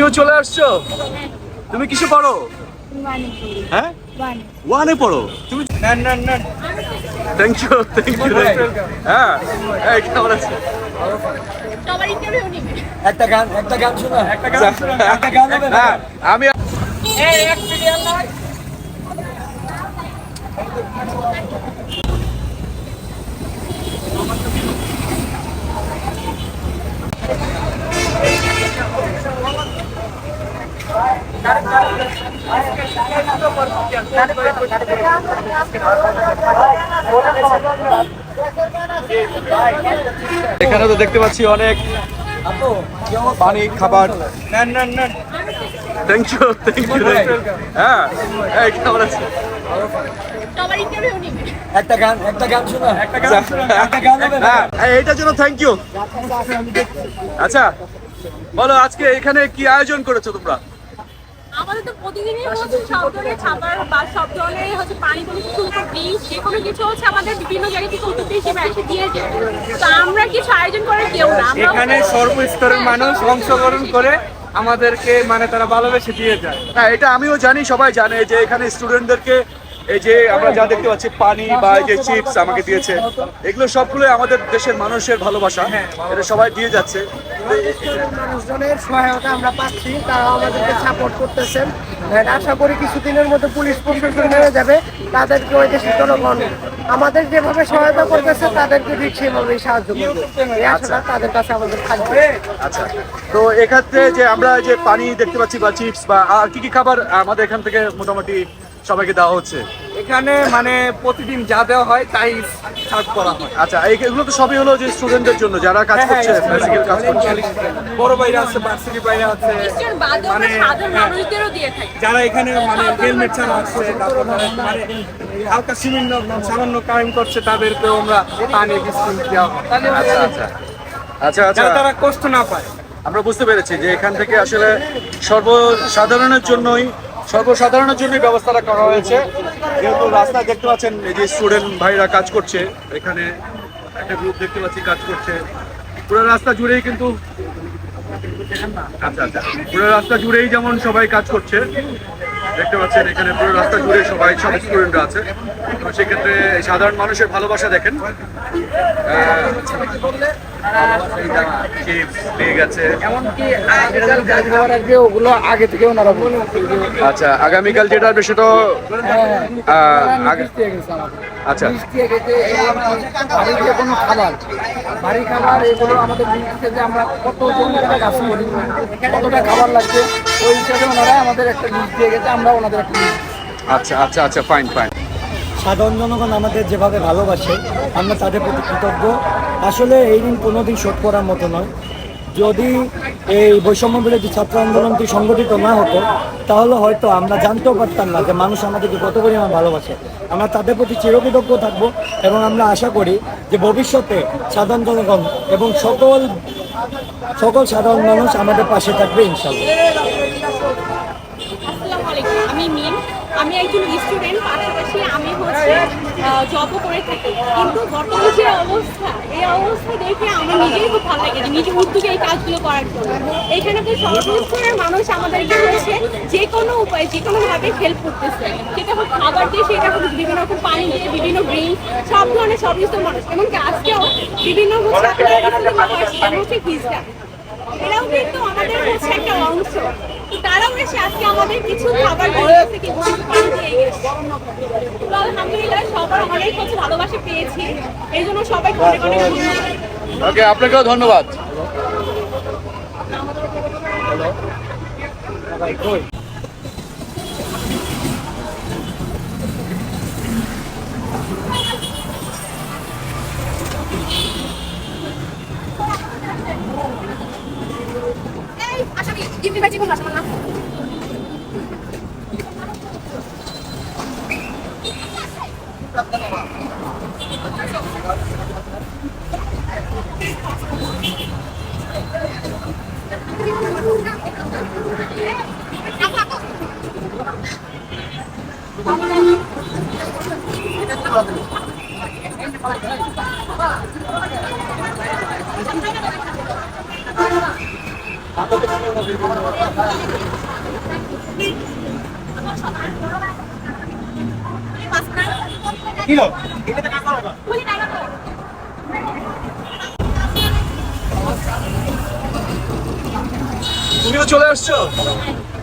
তুমিও চলে আসছো? তুমি কিসে পড়ো? হ্যাঁ, ওয়ানে পড়ো তুমি? Thank you, thank you. হ্যাঁ, এই কেমন আছে? একটা গান শোনা, একটা গান হবে না? হ্যাঁ, আমি এখানে তো দেখতে পাচ্ছি অনেক পানি, খাবার। Thank you, thank you. হ্যাঁ, এই কেমন আছে? একটা গান শোনা, একটা গান হবে না? হ্যাঁ, এইটার জন্য থ্যাংক ইউ। আচ্ছা, বলো আজকে এখানে কি আয়োজন করেছো তোমরা? আমাদের তো প্রতিদিনই হচ্ছে সব ধরনের খাবার বা সব ধরনের হচ্ছে পানি থেকে শুরু করে ড্রিঙ্কস যে কোনো কিছু হচ্ছে আমাদের বিভিন্ন জায়গা থেকে উদ্যোক্তা হিসেবে এসে দিয়ে যায়। তো আমরা কিছু আয়োজন করে কেউ না, এখানে সর্বস্তরের মানুষ অংশগ্রহণ করে আমাদেরকে মানে তারা ভালোবেসে দিয়ে যায়। হ্যাঁ, এটা আমিও জানি, সবাই জানে যে এখানে স্টুডেন্টদেরকে এই যে আমরা যা দেখতে পাচ্ছি পানি বা এই যে চিপস আমাকে দিয়েছে, এগুলো সবগুলো আমাদের দেশের মানুষের ভালোবাসা, এটা সবাই দিয়ে যাচ্ছে। মানুষজনের সহায়তা আমরা পাচ্ছি, তারা আমাদেরকে সাপোর্ট করতেছেন। আশা করি কিছুদিনের মধ্যে পুলিশ প্রশাসন নেমে যাবে, তাদেরকে ওই দেশের জনগণ আমাদের যেভাবে সহায়তা করতেছে তাদেরকে ঠিক সেভাবেই সাহায্য করবে। এই আশাটা তাদের কাছে আমাদের থাকবে। আচ্ছা, তো এক্ষেত্রে যে আমরা যে পানি দেখতে পাচ্ছি বা চিপস বা আর কি কি খাবার আমাদের এখান থেকে মোটামুটি সবাইকে দেওয়া হচ্ছে? এখানে মানে প্রতিদিন যা দেওয়া হয় তাই সার্ভ করা হয়। আচ্ছা, এইগুলো তো সবই হলো যে স্টুডেন্টদের জন্য যারা কাজ করছে, বেসিক্যালি কাজ করছে। বড় বাইরে আছে, ভার্সিটি বাইরে আছে, খ্রিস্টান বাদেও আমরা সাধারণ মানুষদেরও দিয়ে থাকি। যারা এখানে মানে হেলমেট ছাড়া আছে, তারপর মানে হালকা সামান্য ক্রাইম করছে তাদেরকেও আমরা পানি বিস্কুট দেওয়া হয়। আচ্ছা আচ্ছা আচ্ছা আচ্ছা, যাতে তারা কষ্ট না পায়। আমরা বুঝতে পেরেছি যে এখান থেকে আসলে সর্বসাধারণের জন্যই ব্যবস্থাটা করা হয়েছে। যেহেতু রাস্তায় দেখতে পাচ্ছেন এই যে স্টুডেন্ট ভাইরা কাজ করছে, এখানে একটা গ্রুপ দেখতে পাচ্ছি কাজ করছে পুরো রাস্তা জুড়েই, কিন্তু আচ্ছা আচ্ছা, পুরো রাস্তা জুড়েই যেমন সবাই কাজ করছে দেখতে পাচ্ছেন, এখানে পুরো রাস্তা জুড়ে সব স্টুডেন্টরা আছে। তো সেক্ষেত্রে সাধারণ মানুষের ভালোবাসা দেখেন, ওগুলো আগে থেকে ওনারা বলে। আচ্ছা, আগামীকাল যেটা হবে সেটা আচ্ছা কোনো খাবার, বাড়ি খাবার, এগুলো আমাদের যে আমরা কত কাজ করি, কতটা খাবার লাগছে ওই হিসাবে ওনারা আমাদের একটা লিস্ট দিয়ে গেছে, আমরা ওনাদের একটা লিস্ট। আচ্ছা আচ্ছা আচ্ছা, ফাইন ফাইন। সাধারণ জনগণ আমাদের যেভাবে ভালোবাসে আমরা তাদের প্রতি কৃতজ্ঞ। আসলে এই দিন কোনোদিন শোধ করার মতো নয়। যদি এই বৈষম্য বিরোধী ছাত্র আন্দোলনটি সংগঠিত না হতো তাহলে হয়তো আমরা জানতেও পারতাম না যে মানুষ আমাদেরকে কত পরিমাণ ভালোবাসে। আমরা তাদের প্রতি চিরকৃতজ্ঞ থাকবো এবং আমরা আশা করি যে ভবিষ্যতে সাধারণ জনগণ এবং সকল সাধারণ মানুষ আমাদের পাশে থাকবে ইনশাআল্লাহ। আসসালামু আলাইকুম, আমি মিম। আমি একজন স্টুডেন্ট, পাশাপাশি আমি হচ্ছে জবও করে থাকি। কিন্তু বর্তমানে যে অবস্থা, এই অবস্থা দেখে আমার নিজেই খুব ভালো লাগে যে নিজের উদ্যোগে এই কাজগুলো করার জন্য। এখানে তো সর্বস্তরের মানুষ আমাদেরকে হচ্ছে যে কোনো উপায়ে যে কোনোভাবে হেল্প করতেছে, সেটা হোক খাবার দিয়ে, সেটা হোক বিভিন্ন রকম পানি দিয়ে, বিভিন্ন ড্রিঙ্ক, সব ধরনের সর্বস্তরের মানুষ। এমনকি আজকেও বিভিন্ন হচ্ছে খ্রিস্টান, এরাও কিন্তু আমাদের হচ্ছে একটা অংশ। তারাও এসে আজকে আমাদের কিছু খাবার দিয়েছে, কিছু পানি দিয়ে গেছে। তো আলহামদুলিল্লাহ সবার অনেক হচ্ছে ভালোবাসা পেয়েছি, এই জন্য সবাইকে অনেক অনেক ধন্যবাদ। ওকে, আপনাকেও ধন্যবাদ। তুমিও চলে আসছো?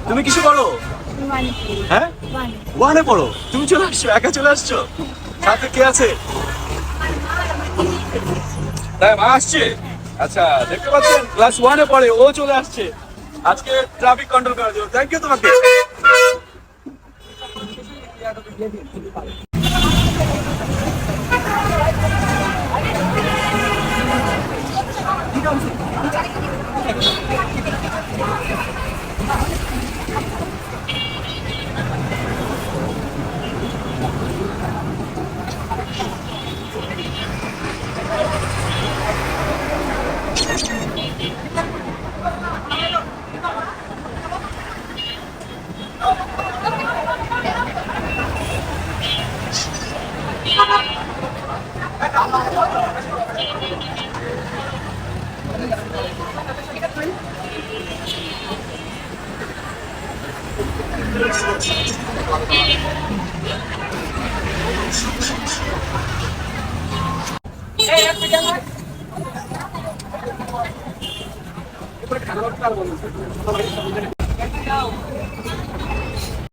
তুমি কিছু করো? হ্যাঁ, ওয়ানে পড়ো। তুমি চলে আসছো, একা চলে আসছো? সাথে কে আছে? তাই মা আসছে? আচ্ছা, দেখতে পাচ্ছেন ক্লাস ওয়ানে পড়ে, ও চলে আসছে আজকে ট্রাফিক কন্ট্রোল করার জন্য। থ্যাংক ইউ তোমাকে।